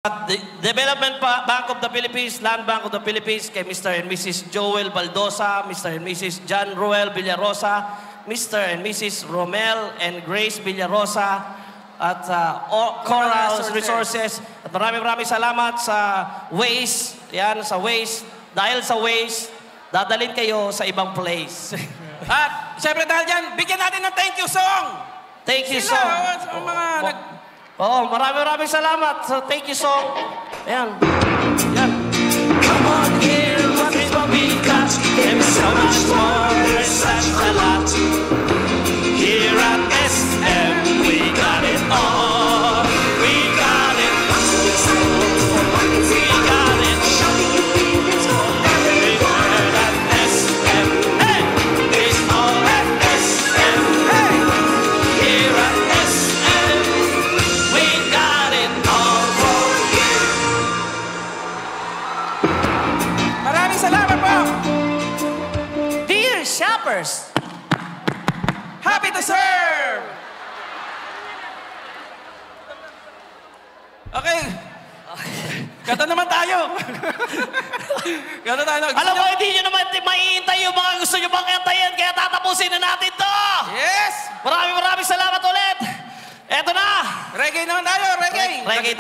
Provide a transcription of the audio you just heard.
Development Bank of the Philippines, Land Bank of the Philippines, kay Mr. and Mrs. Joel Baldosa, Mr. and Mrs. John Ruel Villarosa, Mr. and Mrs. Romel and Grace Villarosa, at Coral Resources. At maraming salamat sa Waze. Yan, sa Waze. Dahil sa Waze, dadalhin kayo sa ibang place. At siyempre dahil dyan, bigyan natin ng thank you song. Thank you song. Maraming salamat. So, thank you song. Ayan. Yan. Come on here, what is what we got? There's so much more, there's such a lot. Here at SM, we got it all. We got it. We got it. Everywhere at SM. Hey! It's all at SM. Hey! Here at SM, we got it all for you. Maraming salamat po. Dear shoppers, Happy to serve! Okay. Kanta naman tayo. Kanta tayo. alam mo, hindi nyo naman maiintay yung mga gusto nyo bang kantayin, kaya tatapusin na natin to! Yes! Maraming salamat ulit! Eto na! Reggae naman tayo, reggae! Reggae tayo.